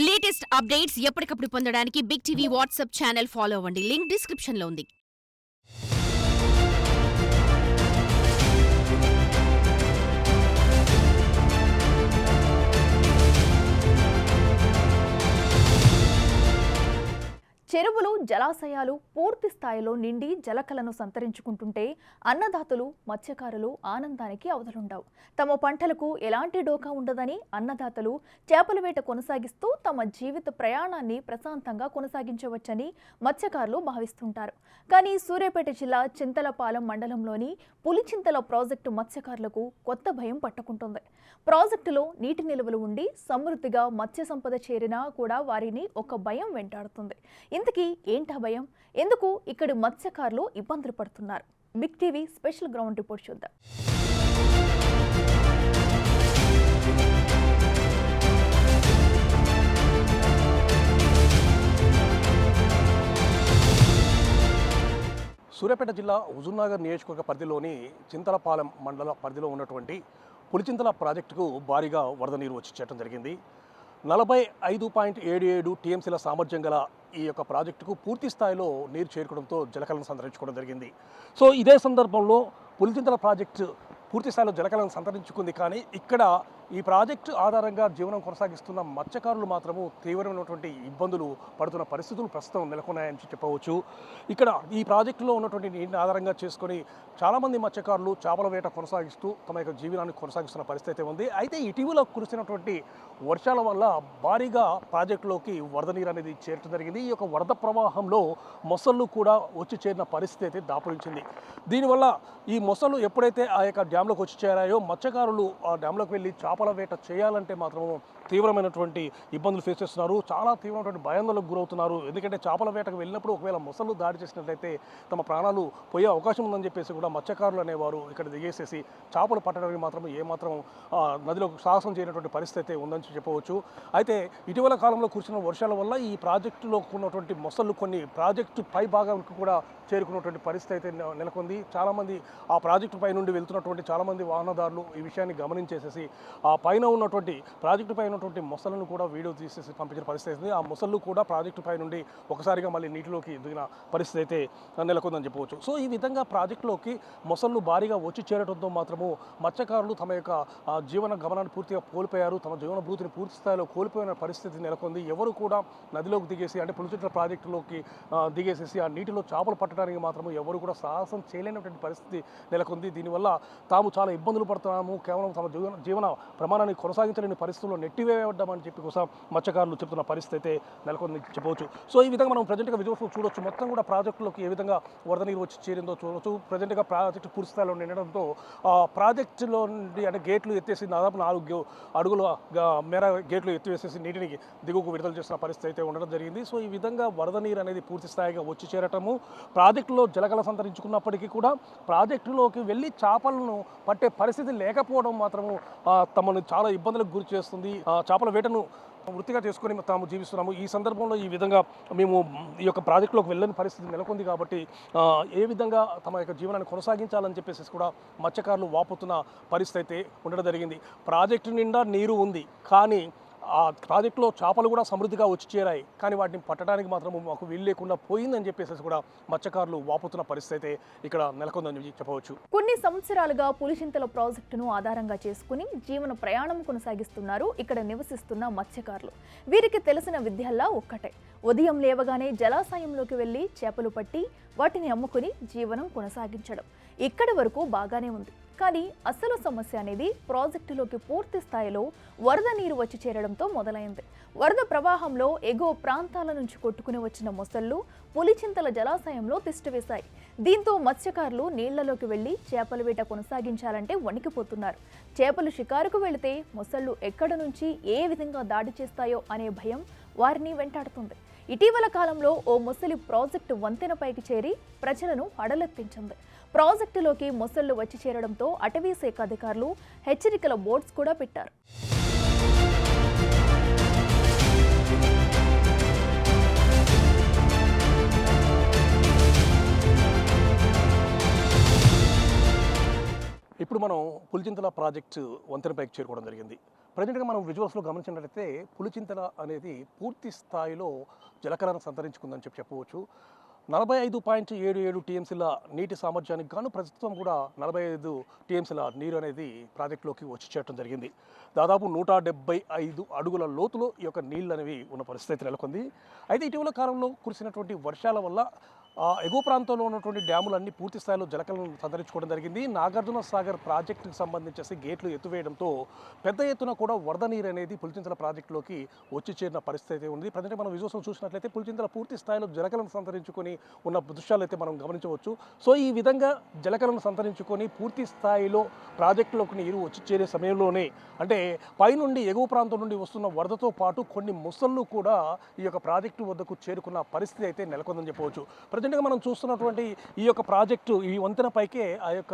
Latest updates ఎప్పటికప్పుడు పొందడానికి Big TV WhatsApp channel follow అవ్వండి. లింక్ డిస్క్రిప్షన్‌లో ఉంది. చెరువులు, జలాశయాలు పూర్తి స్థాయిలో నిండి జలకలను సంతరించుకుంటుంటే అన్నదాతలు, మత్స్యకారులు ఆనందానికి అవధులుండవు. తమ పంటలకు ఎలాంటి డోకా ఉండదని అన్నదాతలు చేపల వేట కొనసాగిస్తూ తమ జీవిత ప్రయాణాన్ని ప్రశాంతంగా కొనసాగించవచ్చని మత్స్యకారులు భావిస్తుంటారు. కానీ సూర్యాపేట జిల్లా చింతలపాలెం మండలంలోని పులిచింతల ప్రాజెక్టు మత్స్యకారులకు కొత్త భయం పట్టుకుంటుంది. ప్రాజెక్టులో నీటి నిల్వలు ఉండి సమృద్ధిగా మత్స్య సంపద చేరినా కూడా వారిని ఒక భయం వెంటాడుతుంది. ఇంతకీ ఏంటా భయం? ఎందుకు ఇక్కడి మత్స్యకారులు ఇబ్బందులు పడుతున్నారు? Big TV special ground report చూద్దాం. సూర్యాపేట జిల్లా హుజూర్నగర్ నియోజకవర్గ పరిధిలోని చింతలపాలెం మండల పరిధిలో ఉన్నటువంటి పులిచింతల ప్రాజెక్టుకు భారీగా వరద నీరు వచ్చి చేరడం జరిగింది. 45.77 టీఎంసీల సామర్థ్యం గల ఈ యొక్క ప్రాజెక్టుకు పూర్తి స్థాయిలో నీరు చేరుకోవడంతో జలకలను సంతరించుకోవడం జరిగింది. సో ఇదే సందర్భంలో పులిచింతల ప్రాజెక్టు పూర్తి స్థాయిలో జలకలను సంతరించుకుంది. కానీ ఇక్కడ ఈ ప్రాజెక్టు ఆధారంగా జీవనం కొనసాగిస్తున్న మత్స్యకారులు మాత్రము తీవ్రమైనటువంటి ఇబ్బందులు పడుతున్న పరిస్థితులు ప్రస్తుతం నెలకొన్నాయని చెప్పవచ్చు. ఇక్కడ ఈ ప్రాజెక్టులో ఉన్నటువంటి నీటిని ఆధారంగా చేసుకొని చాలామంది మత్స్యకారులు చేపల వేట కొనసాగిస్తూ తమ యొక్క జీవనాన్ని కొనసాగిస్తున్న పరిస్థితి ఉంది. అయితే ఇటీవల కురిసినటువంటి వర్షాల వల్ల భారీగా ప్రాజెక్టులోకి వరద నీరు అనేది చేరడం జరిగింది. ఈ యొక్క వరద ప్రవాహంలో మొసళ్ళు కూడా వచ్చి చేరిన పరిస్థితి అయితే దాపురించింది. దీనివల్ల ఈ మొసళ్ళు ఎప్పుడైతే ఆ యొక్క డ్యాంలోకి వచ్చి చేరాయో మత్స్యకారులు ఆ డ్యాంలోకి వెళ్ళి చేపల వేట చేయాలంటే మాత్రము తీవ్రమైనటువంటి ఇబ్బందులు ఫేస్ చేస్తున్నారు. చాలా తీవ్రమైనటువంటి భయాందోళనకు గురవుతున్నారు. ఎందుకంటే చేపల వేటకు వెళ్ళినప్పుడు ఒకవేళ మొసళ్ళు దాడి చేసినట్లయితే తమ ప్రాణాలు పోయే అవకాశం ఉందని చెప్పేసి కూడా మత్స్యకారులు అనేవారు ఇక్కడ దిగేసేసి చేపలు పట్టడానికి మాత్రం ఏమాత్రం నదిలో సాహసం చేయనటువంటి పరిస్థితి ఉందని చెప్పవచ్చు. అయితే ఇటీవల కాలంలో కురిసిన వర్షాల వల్ల ఈ ప్రాజెక్టులో ఉన్నటువంటి మొసళ్ళు కొన్ని ప్రాజెక్టు పై భాగానికి కూడా చేరుకున్నటువంటి పరిస్థితి అయితే నెలకొంది. చాలామంది ఆ ప్రాజెక్టు పై నుండి వెళ్తున్నటువంటి చాలామంది వాహనదారులు ఈ విషయాన్ని గమనించేసేసి ఆ పైన ఉన్నటువంటి ప్రాజెక్టు పై ఉన్నటువంటి మొసళ్ళను కూడా వీడియో తీసేసి పంపించిన పరిస్థితి ఉంది. ఆ మొసళ్ళు కూడా ప్రాజెక్టు పై నుండి ఒకసారిగా మళ్ళీ నీటిలోకి దిగిన పరిస్థితి అయితే నెలకొందని చెప్పవచ్చు. సో ఈ విధంగా ప్రాజెక్టులోకి మొసళ్ళు భారీగా వచ్చి చేరడంతో మాత్రము మత్స్యకారులు తమ యొక్క జీవన గమనాన్ని పూర్తిగా కోల్పోయారు. తమ జీవన భూతిని పూర్తి స్థాయిలో కోల్పోయిన పరిస్థితి నెలకొంది. ఎవరు కూడా నదిలోకి దిగేసి అంటే పులిచింతల ప్రాజెక్టులోకి దిగేసేసి ఆ నీటిలో చేపలు పట్టడానికి మాత్రము ఎవరు కూడా సాహసం చేయలేనటువంటి పరిస్థితి నెలకొంది. దీనివల్ల తాము చాలా ఇబ్బందులు పడుతున్నాము, కేవలం తమ జీవన ప్రమాణాన్ని కొనసాగించలేని పరిస్థితుల్లో నెట్టివేయబడ్డామని చెప్పి కోసం మత్స్యకారులు చెప్తున్న పరిస్థితి అయితే నెలకొందని చెప్పవచ్చు. సో ఈ విధంగా మనం ప్రజెంట్గా విజువల్స్ చూడొచ్చు. మొత్తం కూడా ప్రాజెక్టులోకి ఏ విధంగా వరద నీరు వచ్చి చేరిందో చూడవచ్చు. ప్రజెంట్గా ప్రాజెక్టు పూర్తి స్థాయిలో నిండడంతో ప్రాజెక్టులో నుండి అంటే గేట్లు ఎత్తేసి దాదాపు 4 అడుగుల మేర గేట్లు ఎత్తివేసేసి నీటిని దిగువకు విడుదల చేసిన పరిస్థితి అయితే ఉండడం జరిగింది. సో ఈ విధంగా వరద నీరు అనేది పూర్తి స్థాయిగా వచ్చి చేరటము ప్రాజెక్టులో జలకళ సంతరించుకున్నప్పటికీ కూడా ప్రాజెక్టులోకి వెళ్ళి చేపలను పట్టే పరిస్థితి లేకపోవడం మాత్రము తమను చాలా ఇబ్బందులకు గురి చేస్తుంది. చేపల వేటను వృత్తిగా చేసుకొని తాము జీవిస్తున్నాము. ఈ సందర్భంలో ఈ విధంగా మేము ఈ యొక్క ప్రాజెక్టులోకి వెళ్ళని పరిస్థితి నెలకొంది కాబట్టి ఏ విధంగా తమ యొక్క జీవనాన్ని కొనసాగించాలని చెప్పేసి కూడా మత్స్యకారులు వాపోతున్న పరిస్థితి అయితే ఉండడం జరిగింది. ప్రాజెక్టు నిండా నీరు ఉంది, కానీ ఆ ప్రాజెక్టులో చేపలు కూడా సమృద్ధిగా వచ్చి చేరాయి, కానీ వాటిని పట్టడానికి మాత్రం మాకు వీలు లేకుండా పోయిందని చెప్పేసి కూడా మత్స్యకారులు వాపుతున్న పరిస్థితి అయితే ఇక్కడ నెలకొందని చెప్పవచ్చు. కొన్ని సంవత్సరాలుగా పులిచింతల ప్రాజెక్టును ఆధారంగా చేసుకుని జీవన ప్రయాణం కొనసాగిస్తున్నారు ఇక్కడ నివసిస్తున్న మత్స్యకారులు. వీరికి తెలిసిన విద్యల్లా ఒక్కటే, ఉదయం లేవగానే జలాశయంలోకి వెళ్లి చేపలు పట్టి వాటిని అమ్ముకుని జీవనం కొనసాగించడం. ఇక్కడి వరకు బాగానే ఉంది. కానీ అసలు సమస్య అనేది ప్రాజెక్టులోకి పూర్తి స్థాయిలో వరద నీరు వచ్చి చేరడంతో మొదలైంది. వరద ప్రవాహంలో ఎగువ ప్రాంతాల నుంచి కొట్టుకుని వచ్చిన మొసళ్ళు పులిచింతల జలాశయంలో తిష్టవేశాయి. దీంతో మత్స్యకారులు నీళ్లలోకి వెళ్లి చేపల వేట కొనసాగించాలంటే వణికిపోతున్నారు. చేపలు షికారుకు వెళితే మొసళ్ళు ఎక్కడ నుంచి ఏ విధంగా దాడి చేస్తాయో అనే భయం వారిని వెంటాడుతుంది. ఇటీవల కాలంలో ఓ మొసలి ప్రాజెక్టు వంతెనపైకి చేరి ప్రజలను హడలెత్తించింది. ప్రాజెక్టులోకి మొసళ్ళు వచ్చి చేరడంతో అటవీ శాఖ అధికారులు హెచ్చరికల బోర్డ్స్ కూడా పెట్టారు. ఇప్పుడు మనం పులిచింతల ప్రాజెక్టు వంతెనపైకి చేరుకోవడం జరిగింది. ప్రజెంట్గా మనం విజువల్స్లో గమనించినట్లయితే పులిచింతల అనేది పూర్తి స్థాయిలో జలకళను సంతరించుకుందని చెప్పవచ్చు. 45.77 టీఎంసీల నీటి సామర్థ్యానికి గాను ప్రస్తుతం కూడా 45 టీఎంసీల నీరు అనేది ప్రాజెక్టులోకి వచ్చి చేరడం జరిగింది. దాదాపు 175 అడుగుల లోతులో ఈ యొక్క నీళ్ళు అనేవి ఉన్న పరిస్థితి నెలకొంది. అయితే ఇటీవల కాలంలో కురిసినటువంటి వర్షాల వల్ల ఎగువ ప్రాంతంలో ఉన్నటువంటి డ్యాములన్నీ పూర్తి స్థాయిలో జలకళను సంతరించుకోవడం జరిగింది. నాగార్జున సాగర్ ప్రాజెక్టుకు సంబంధించేసి గేట్లు ఎత్తివేయడంతో పెద్ద ఎత్తున కూడా వరద నీరు అనేది పులిచింతల ప్రాజెక్టులోకి వచ్చి చేరిన పరిస్థితి ఉంది. ప్రజెంట్ మనం విజువల్స్లో చూసినట్లయితే పులిచింతల పూర్తి స్థాయిలో జలకళను సంతరించుకొని ఉన్న దృశ్యాలు అయితే మనం గమనించవచ్చు. సో ఈ విధంగా జలకళను సంతరించుకొని పూర్తి స్థాయిలో ప్రాజెక్టులోకి నీరు వచ్చి చేరే సమయంలోనే అంటే పైనుండి ఎగువ ప్రాంతం నుండి వస్తున్న వరదతో పాటు కొన్ని ముసళ్ళు కూడా ఈ యొక్క ప్రాజెక్టు వద్దకు చేరుకున్న పరిస్థితి అయితే నెలకొందని చెప్పవచ్చు. ప్రజెంట్గా మనం చూస్తున్నటువంటి ఈ యొక్క ప్రాజెక్టు ఈ వంతెన పైకే ఆ యొక్క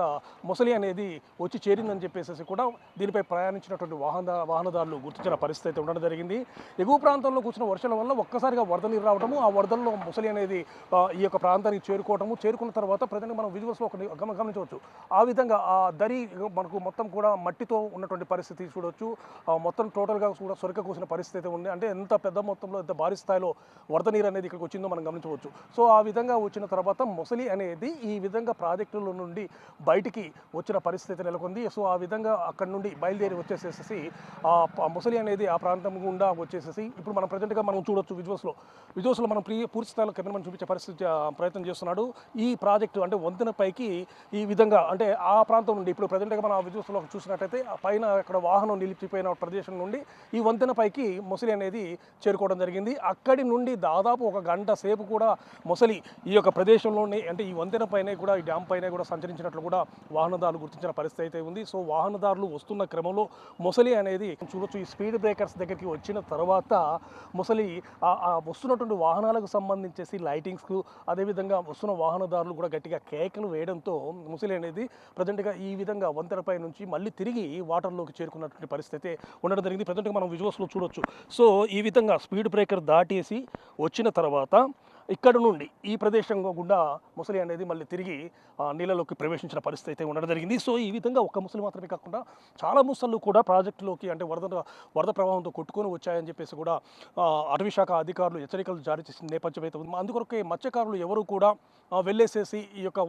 ముసలి అనేది వచ్చి చేరిందని చెప్పేసి కూడా దీనిపై ప్రయాణించినటువంటి వాహనదారులు గుర్తించిన పరిస్థితి అయితే ఉండడం జరిగింది. ఎగువ ప్రాంతంలో కూర్చున్న వర్షాల వల్ల ఒక్కసారిగా వరద నీరు రావడము, ఆ వరదల్లో ముసలి అనేది ఈ యొక్క ప్రాంతానికి చేరుకున్న తర్వాత ప్రజెంట్గా మనం విజువల్స్లో ఒక గమనించవచ్చు. ఆ విధంగా ఆ దరి మనకు మొత్తం కూడా మట్టితో ఉన్నటువంటి పరిస్థితి చూడవచ్చు. మొత్తం టోటల్గా కూడా సొరక కూసిన పరిస్థితి ఉంది. అంటే ఎంత పెద్ద మొత్తంలో ఎంత భారీ స్థాయిలో వరద నీరు అనేది ఇక్కడికి వచ్చిందో మనం గమనించవచ్చు. సో ఆ విధంగా వచ్చిన తర్వాత ముసలి అనేది ఈ విధంగా ప్రాజెక్టుల నుండి బయటికి వచ్చిన పరిస్థితి నెలకొంది. సో ఆ విధంగా అక్కడి నుండి బయలుదేరి వచ్చేసేసి ఆ ముసలి అనేది ఆ ప్రాంతం గుండా వచ్చేసేసి ఇప్పుడు మనం ప్రజెంట్గా మనం చూడొచ్చు విజువల్స్లో మనం పూర్తి స్థాయిలో కెమెరామెన్ చూపించే పరిస్థితి ప్రయత్నం చేస్తున్నాడు. ఈ ప్రాజెక్టు అంటే వంతెన పైకి ఈ విధంగా అంటే ఆ ప్రాంతం నుండి ఇప్పుడు ప్రజెంట్గా మనం ఆ విజువల్స్లో చూసినట్టయితే ఆ పైన అక్కడ వాహనం నిలిచిపోయిన ప్రదేశం నుండి ఈ వంతెన పైకి ముసలి అనేది చేరుకోవడం జరిగింది. అక్కడి నుండి దాదాపు 1 గంట సేపు కూడా ముసలి ఈ యొక్క ప్రదేశంలోనే అంటే ఈ వంతెన పైన కూడా ఈ డ్యామ్ పైన కూడా సంచరించినట్లు కూడా వాహనదారులు గుర్తించిన పరిస్థితి అయితే ఉంది. సో వాహనదారులు వస్తున్న క్రమంలో ముసలి అనేది చూడొచ్చు. ఈ స్పీడ్ బ్రేకర్స్ దగ్గరికి వచ్చిన తర్వాత ముసలి వస్తున్నటువంటి వాహనాలకు సంబంధించేసి లైటింగ్స్కు అదేవిధంగా వస్తున్న వాహనదారులు కూడా గట్టిగా కేకలు వేయడంతో ముసలి అనేది ప్రజెంట్గా ఈ విధంగా వంతెనపై నుంచి మళ్ళీ తిరిగి వాటర్లోకి చేరుకున్నటువంటి పరిస్థితి ఉండడం జరిగింది. ప్రజెంట్గా మనం విజువల్స్లో చూడొచ్చు. సో ఈ విధంగా స్పీడ్ బ్రేకర్ దాటేసి వచ్చిన తర్వాత ఇక్కడ నుండి ఈ ప్రదేశం గుండా ముసలి అనేది మళ్ళీ తిరిగి నీళ్ళలోకి ప్రవేశించిన పరిస్థితి అయితే ఉండడం జరిగింది. సో ఈ విధంగా ఒక్క ముసలి మాత్రమే కాకుండా చాలా ముసళ్ళు కూడా ప్రాజెక్టులోకి అంటే వరద ప్రవాహంతో కొట్టుకొని వచ్చాయని చెప్పేసి కూడా అటవీ శాఖ అధికారులు హెచ్చరికలు జారీ చేసిన నేపథ్యం అయితే ఉంది. అందుకొరకే మత్స్యకారులు ఎవరు కూడా వెళ్ళేసేసి ఈ యొక్క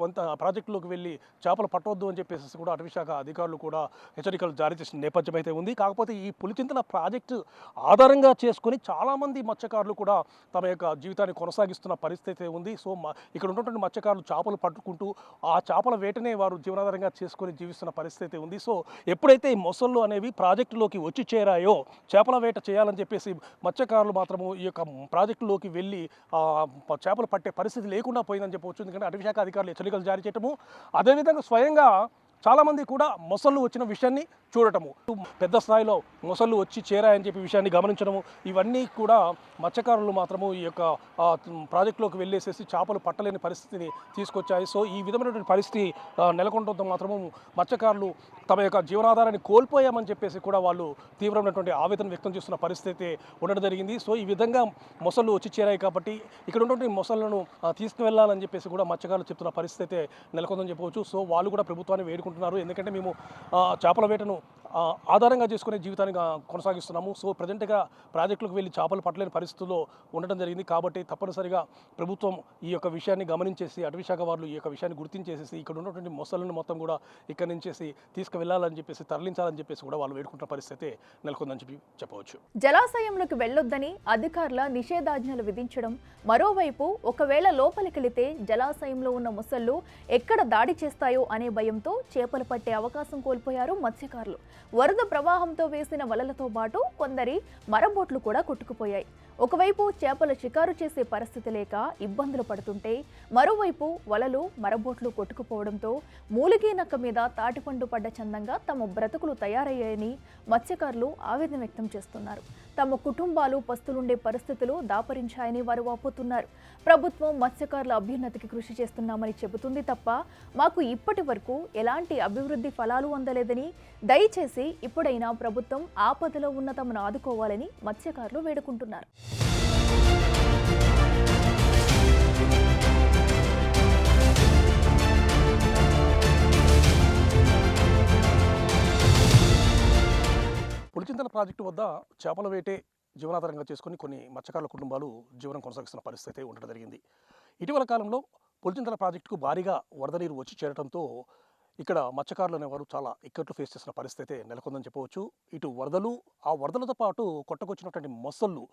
ప్రాజెక్టులోకి వెళ్ళి చేపలు పట్టవద్దు అని చెప్పేసి కూడా అటవీ శాఖ అధికారులు కూడా హెచ్చరికలు జారీ చేసిన నేపథ్యం అయితే ఉంది. కాకపోతే ఈ పులిచింతల ప్రాజెక్టు ఆధారంగా చేసుకొని చాలామంది మత్స్యకారులు కూడా తమ యొక్క జీవితాన్ని కొనసాగిస్తున్న పరిస్థితి ఉంది. సో ఇక్కడ ఉన్నటువంటి మత్స్యకారులు చేపలు పట్టుకుంటూ ఆ చేపల వేటనే వారు జీవనాధారంగా చేసుకొని జీవిస్తున్న పరిస్థితి ఉంది. సో ఎప్పుడైతే ఈ మొసళ్ళు అనేవి ప్రాజెక్టులోకి వచ్చి చేరాయో చేపల వేట చేయాలని చెప్పేసి మత్స్యకారులు మాత్రము ఈ యొక్క ప్రాజెక్టులోకి వెళ్ళి చేపలు పట్టే పరిస్థితి లేకుండా పోయిందని చెప్పవచ్చు. ఎందుకంటే అటవీ శాఖ అధికారులు హెచ్చరికలు జారీ చేయటము అదేవిధంగా స్వయంగా చాలామంది కూడా మొసళ్ళు వచ్చిన విషయాన్ని చూడటము, పెద్ద స్థాయిలో మొసళ్ళు వచ్చి చేరాయని చెప్పి విషయాన్ని గమనించడము, ఇవన్నీ కూడా మత్స్యకారులు మాత్రము ఈ యొక్క ప్రాజెక్టులోకి వెళ్ళేసేసి చేపలు పట్టలేని పరిస్థితిని తీసుకొచ్చాయి. సో ఈ విధమైనటువంటి పరిస్థితి నెలకొనడంతో మాత్రము మత్స్యకారులు తమ యొక్క జీవనాధారాన్ని కోల్పోయామని చెప్పేసి కూడా వాళ్ళు తీవ్రమైనటువంటి ఆవేదన వ్యక్తం చేస్తున్న పరిస్థితి ఉండడం జరిగింది. సో ఈ విధంగా మొసళ్ళు వచ్చి చేరాయి కాబట్టి ఇక్కడ ఉన్నటువంటి మొసళ్ళను తీసుకువెళ్ళాలని చెప్పేసి కూడా మత్స్యకారులు చెప్తున్న పరిస్థితి నెలకొందని చెప్పవచ్చు. సో వాళ్ళు కూడా ప్రభుత్వాన్ని వేడుకుంటున్నారు. ఎందుకంటే మేము చేపల వేటను ఆధారంగా చేసుకునే జీవితాన్ని కొనసాగిస్తున్నాము. సో ప్రజెంట్గా ప్రాజెక్టులకు వెళ్ళి చేపలు పట్టలేని పరిస్థితుల్లో ఉండడం జరిగింది. కాబట్టి తప్పనిసరిగా ప్రభుత్వం ఈ యొక్క విషయాన్ని గమనించేసి అటవీ శాఖ వాళ్ళు ఈ యొక్క విషయాన్ని గుర్తించేసి ఇక్కడ ఉన్నటువంటి మొసళ్ళను మొత్తం కూడా ఇక్కడి నుంచేసి తీసుకువెళ్ళాలని చెప్పేసి తరలించాలని చెప్పేసి కూడా వాళ్ళు వేడుకుంటున్న పరిస్థితి నెలకొందని చెప్పవచ్చు. జలాశయంలోకి వెళ్లొద్దని అధికారుల నిషేధాజ్ఞలు విధించడం, మరోవైపు ఒకవేళ లోపలికెళితే జలాశయంలో ఉన్న మొసళ్ళు ఎక్కడ దాడి చేస్తాయో అనే భయంతో చేపలు పట్టే అవకాశం కోల్పోయారు మత్స్యకారులు. వరద ప్రవాహంతో వేసిన వలలతో పాటు కొందరి మరబోట్లు కూడా కొట్టుకుపోయాయి. ఒకవైపు చేపల షికారు చేసే పరిస్థితి లేక ఇబ్బందులు పడుతుంటే మరోవైపు వలలు మరబోట్లు కొట్టుకుపోవడంతో మూలిగే నక్క మీద తాటిపండు పడ్డ చందంగా తమ బ్రతుకులు తయారయ్యాయని మత్స్యకారులు ఆవేదన వ్యక్తం చేస్తున్నారు. తమ కుటుంబాలు పస్తులుండే పరిస్థితులు దాపరించాయని వారు వాపోతున్నారు. ప్రభుత్వం మత్స్యకారుల అభ్యున్నతికి కృషి చేస్తున్నామని చెబుతుంది తప్ప మాకు ఇప్పటి వరకు ఎలాంటి అభివృద్ధి ఫలాలు అందలేదని, దయచేసి ఇప్పుడైనా ప్రభుత్వం ఆపదలో ఉన్న తమను ఆదుకోవాలని మత్స్యకారులు వేడుకుంటున్నారు. పులిచింతల ప్రాజెక్టు వద్ద చేపల వేటే జీవనాధారంగా చేసుకుని కొన్ని మత్స్యకారుల కుటుంబాలు జీవనం కొనసాగిస్తున్న పరిస్థితి ఉండడం జరిగింది. ఇటీవల కాలంలో పులిచింతల ప్రాజెక్టుకు భారీగా వరద నీరు వచ్చి చేరడంతో ఇక్కడ మత్స్యకారులు అనేవారు చాలా ఇక్కట్లు ఫేస్ చేసిన పరిస్థితి నెలకొందని చెప్పవచ్చు. ఇటు వరదలు, ఆ వరదలతో పాటు కొట్టకొచ్చినటువంటి మొసళ్ళు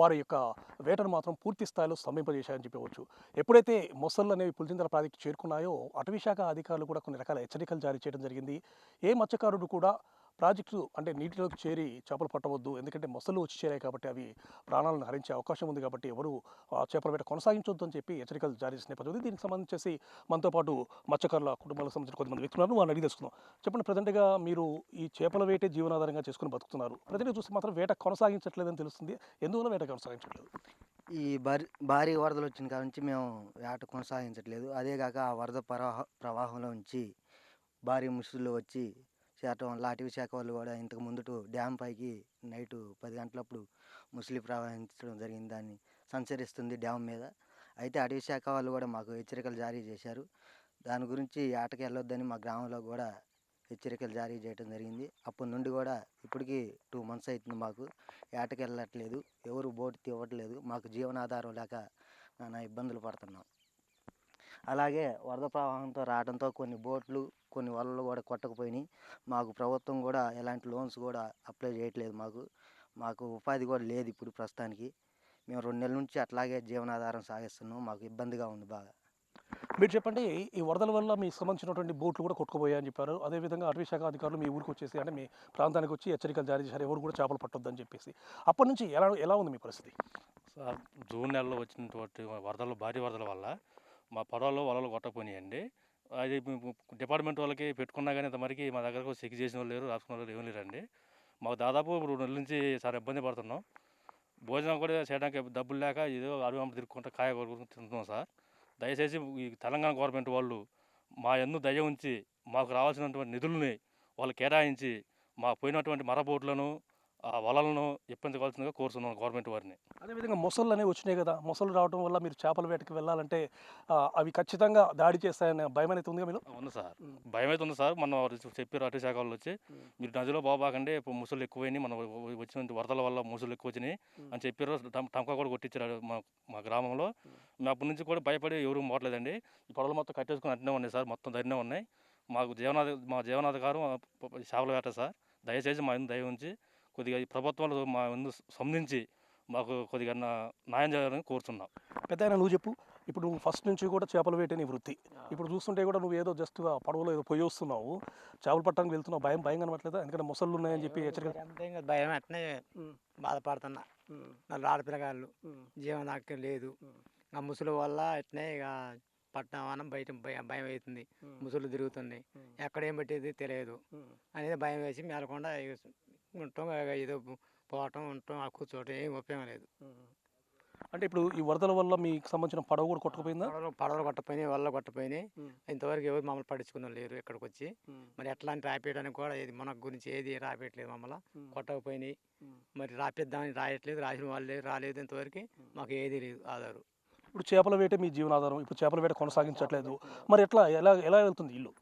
వారి యొక్క వేటను మాత్రం పూర్తి స్థాయిలో స్తంభింపజేశాయని చెప్పవచ్చు. ఎప్పుడైతే మొసళ్ళు అనేవి పులిచింతల ప్రాజెక్టు చేరుకున్నాయో అటవీ శాఖ అధికారులు కూడా కొన్ని రకాల హెచ్చరికలు జారీ చేయడం జరిగింది. ఏ మత్స్యకారుడు కూడా ప్రాజెక్టు అంటే నీటిలోకి చేరి చేపలు పట్టవద్దు, ఎందుకంటే మొసళ్ళు వచ్చి చేరాయి కాబట్టి అవి ప్రాణాలను హరించే అవకాశం ఉంది కాబట్టి ఎవరు చేపల వేట కొనసాగించొద్దు అని చెప్పి హెచ్చరికలు జారీ చేసిన నేపథ్యం ఉంది. దీనికి సంబంధించి మనతో పాటు మత్స్యకారుల కుటుంబాలకు సంబంధించిన కొంతమంది వ్యక్తులు ఉన్నారు. వాళ్ళని అడిగి తెలుసుకుందాం. చెప్పండి, ప్రజెంట్గా మీరు ఈ చేపల వేటే జీవనాధారంగా చేసుకుని బతుకుతున్నారు. ప్రజెంట్గా చూస్తే మాత్రం వేట కొనసాగించట్లేదని తెలుస్తుంది. ఎందువల్ల వేట కొనసాగించట్లేదు? ఈ భారీ వరదలు వచ్చిన కాడ నుంచి మేము వేట కొనసాగించట్లేదు. అదే కాక ఆ వరద ప్రవాహంలో నుంచి భారీ ముసుగులు వచ్చి చేరటం వల్ల అటవీ శాఖ వాళ్ళు కూడా ఇంతకు ముందుటు డ్యామ్ పైకి నైటు 10 గంటలప్పుడు ముసలి ప్రవహించడం జరిగింది. దాన్ని సంచరిస్తుంది డ్యామ్ మీద. అయితే అటవీ శాఖ వాళ్ళు కూడా మాకు హెచ్చరికలు జారీ చేశారు. దాని గురించి ఏటకి వెళ్ళొద్దని మా గ్రామంలో కూడా హెచ్చరికలు జారీ చేయడం జరిగింది. అప్పటి నుండి కూడా ఇప్పటికీ 2 months అవుతుంది మాకు ఏటకి వెళ్ళట్లేదు. ఎవరు బోటు తీవట్లేదు. మాకు జీవనాధారం లేక నానా ఇబ్బందులు పడుతున్నాం. అలాగే వరద ప్రవాహంతో రావడంతో కొన్ని బోట్లు, కొన్ని వలలు కూడా కొట్టకపోయినాయి. మాకు ప్రభుత్వం కూడా ఎలాంటి లోన్స్ కూడా అప్లై చేయట్లేదు. మాకు ఉపాధి కూడా లేదు ఇప్పుడు ప్రస్తుతానికి. మేము 2 నెలల నుంచి అట్లాగే జీవనాధారం సాగిస్తున్నాం. మాకు ఇబ్బందిగా ఉంది బాగా. మీరు చెప్పండి, ఈ వరదల వల్ల మీకు సంబంధించినటువంటి బోట్లు కూడా కొట్టుకుపోయాయని చెప్పారు. అదేవిధంగా అటవీ శాఖ అధికారులు మీ ఊరికి వచ్చేసి అంటే మీ ప్రాంతానికి వచ్చి హెచ్చరికలు జారీ చేశారు, ఎవరు కూడా చేపలు పట్టొద్దని చెప్పేసి. అప్పటి నుంచి ఎలా ఉంది మీ పరిస్థితి? సార్, జూన్ నెలలో వచ్చినటువంటి వరదలు, భారీ వరదల వల్ల మా పొలాల్లో వలలు కొట్టకపోయినాయండి. అది డిపార్ట్మెంట్ వాళ్ళకి పెట్టుకున్నా కానీ ఇంతవరకు మా దగ్గరకు చెక్ చేసిన వాళ్ళు లేరు, రాసుకున్న వాళ్ళు ఏమీ లేరండి. మాకు దాదాపు 2 నెలల నుంచి చాలా ఇబ్బంది పడుతున్నాం. భోజనం కూడా చేయడానికి డబ్బులు లేక ఏదో అడుగు తిరుక్కుంటా కాయ కొనుక్కుంటూ తింటున్నాం సార్. దయచేసి ఈ తెలంగాణ గవర్నమెంట్ వాళ్ళు మా యందు దయ ఉంచి మాకు రావాల్సినటువంటి నిధులని వాళ్ళు కేటాయించి మా పోయినటువంటి మరబోట్లను, ఆ వలలను ఇప్పించవలసిందిగా కోరుతున్నాం గవర్నమెంట్ వారిని. అదేవిధంగా మొసళ్ళు అనేవి వచ్చినాయి కదా, మొసళ్ళు రావడం వల్ల మీరు చేపల వేటకి వెళ్ళాలంటే అవి ఖచ్చితంగా దాడి చేస్తాయనే భయం అనేది ఉందిగా మీరు? ఉంది సార్, భయం అయితే ఉంది సార్. మన చెప్పారు అటవీ శాఖ వాళ్ళు వచ్చి, మీరు నదిలో పోబాకండి, ముసళ్ళు ఎక్కువైనాయి, మన వచ్చిన వరదల వల్ల ముసళ్ళు ఎక్కువ వచ్చినాయి అని చెప్పారు. టంకా కూడా కొట్టించారు మా గ్రామంలో. మేము అప్పటి నుంచి కూడా భయపడి ఎవరు మోట్లేదండి. ఈ పొడలు మొత్తం కట్టేసుకుని అట్నే ఉన్నాయి సార్, మొత్తం ధైర్యం ఉన్నాయి. మా జీవనాధికారం చేపల వేట సార్. దయచేసి మా దయ ఉంచి కొద్దిగా ఈ ప్రభుత్వాలు మా ముందు స్పందించి మాకు కొద్దిగా న్యాయం చేయాలని కోరుతున్నాం. పెద్ద నువ్వు చెప్పు, ఇప్పుడు నువ్వు ఫస్ట్ నుంచి కూడా చేపల వేటే నీ వృత్తి. ఇప్పుడు చూస్తుంటే కూడా నువ్వు ఏదో జస్ట్ పడవలో ఏదో పోయి వస్తున్నావు, చేపలు పట్టడానికి వెళ్తున్నావు, భయం కనబట్లేదా? ఎందుకంటే మొసళ్ళు ఉన్నాయని చెప్పి హెచ్చరిక. అంతే భయం అట్నే బాధపడుతున్నా. నా ఆడపిల్లగాళ్ళు జీవనాక్యం లేదు. ఆ ముసలి వల్ల అట్నే ఇక పట్టణం బయట భయం అవుతుంది. ముసలు తిరుగుతుంది, ఎక్కడ ఏం పెట్టేది తెలియదు అనేది భయం వేసి మేలకుండా ఉంటాం. ఏదో పోవటం ఉంటాం, కూర్చోవటం ఏం ఉపయోగం లేదు. అంటే ఇప్పుడు ఈ వరదల వల్ల మీకు సంబంధించిన పడవ కూడా కొట్టుకుపోయిందా? పడవలు కొట్టపోయినాయి, వల్ల కొట్టపోయినాయి. ఇంతవరకు ఎవరు మమ్మల్ని పట్టించుకున్న లేరు ఇక్కడికి వచ్చి. మరి ఎట్లాంటి రాపేయడానికి కూడా ఏది మన గురించి ఏది రాపేయట్లేదు. మమ్మల్ని కొట్టకపోయినాయి, మరి రాపిద్దామని రాయట్లేదు. రాసిన వాళ్ళు రాలేదు. ఇంతవరకు మాకు ఏది లేదు ఆధారు. ఇప్పుడు చేపల వేట మీ జీవనాధారం, ఇప్పుడు చేపల వేట కొనసాగించట్లేదు, మరి ఎలా వెళ్తుంది ఇల్లు?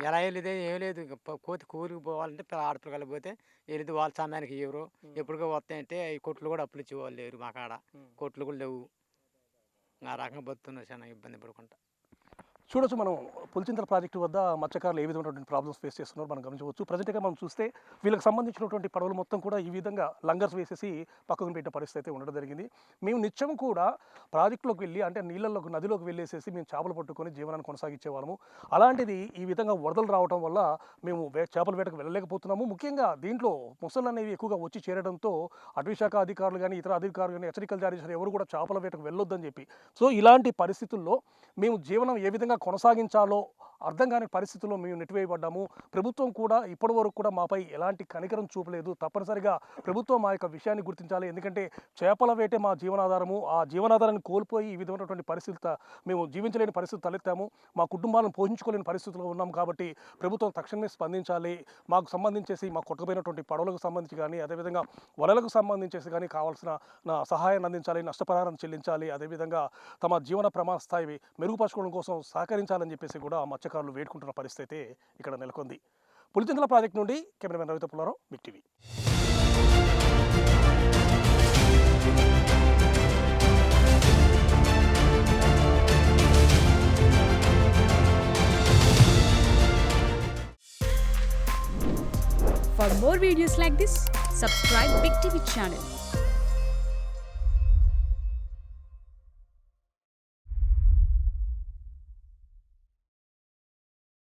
ఎలా వెళ్ళేది ఏం లేదు. కోతి కూలికి పోవాలంటే ఆడపిల్లలు పోతే వెళ్ళి వాళ్ళ సమయానికి ఎవరు ఎప్పుడుగా వస్తాయంటే ఈ కొట్లు కూడా అప్పులు ఇచ్చేవాళ్ళు లేరు. మా కాడ కొట్లు కూడా లేవు. ఆ రకంగా బతుకుతున్నా చాలా ఇబ్బంది పడుకుంటా. చూడొచ్చు మనం పులిచింతల ప్రాజెక్టు వద్ద మత్స్యకారులు ఏ విధమైనటువంటి ప్రాబ్లమ్స్ ఫేస్ చేస్తున్నారో మనం గమనించవచ్చు. ప్రజెంట్గా మనం చూస్తే వీళ్ళకి సంబంధించినటువంటి పడవలు మొత్తం కూడా ఈ విధంగా లంగర్స్ వేసేసి పక్కకు పెట్టిన పరిస్థితి ఉండడం జరిగింది. మేము నిత్యం కూడా ప్రాజెక్టులోకి వెళ్ళి అంటే నీళ్ళలోకి నదిలోకి వెళ్ళేసేసి మేము చేపలు పట్టుకొని జీవనాన్ని కొనసాగించేవాళ్ళము. అలాంటిది ఈ విధంగా వరదలు రావడం వల్ల మేము చేపల వేటకు వెళ్ళలేకపోతున్నాము. ముఖ్యంగా దీంట్లో మొసళ్ళు అనేవి ఎక్కువగా వచ్చి చేరడంతో అటవీ శాఖ అధికారులు కానీ ఇతర అధికారులు కానీ హెచ్చరికలు జారీ చేశారు, ఎవరు కూడా చేపల వేటకు వెళ్ళొద్దని చెప్పి. సో ఇలాంటి పరిస్థితుల్లో మేము జీవనం ఏ విధంగా కొనసాగించాలో అర్థం కాని పరిస్థితుల్లో మేము నెట్టివేయబడ్డాము. ప్రభుత్వం కూడా ఇప్పటి వరకు కూడా మాపై ఎలాంటి కనికరం చూపలేదు. తప్పనిసరిగా ప్రభుత్వం మా యొక్క విషయాన్ని గుర్తించాలి. ఎందుకంటే చేపల వేటే మా జీవనాధారము. ఆ జీవనాధారాన్ని కోల్పోయి ఈ విధమైనటువంటి పరిస్థితి మేము జీవించలేని పరిస్థితి తలెత్తాము. మా కుటుంబాలను పోషించుకోలేని పరిస్థితుల్లో ఉన్నాం. కాబట్టి ప్రభుత్వం తక్షణమే స్పందించాలి. మాకు సంబంధించేసి మా కొట్టుకుపోయినటువంటి పడవలకు సంబంధించి కానీ అదేవిధంగా వలలకు సంబంధించేసి కానీ కావాల్సిన సహాయాన్ని అందించాలి, నష్టపరిహారం చెల్లించాలి. అదేవిధంగా తమ జీవన ప్రమాణ స్థాయి మెరుగుపరచుకోవడం కోసం సహకరించాలని చెప్పేసి కూడా మత్స్యకారులు వేడుకుంటున్న పరిస్థితి ఇక్కడ నెలకొంది. పులిచింతల ప్రాజెక్టు నుండి కెమెరామెన్ రవితో Pullarao, Big TV. For more videos like this, subscribe Big TV channel.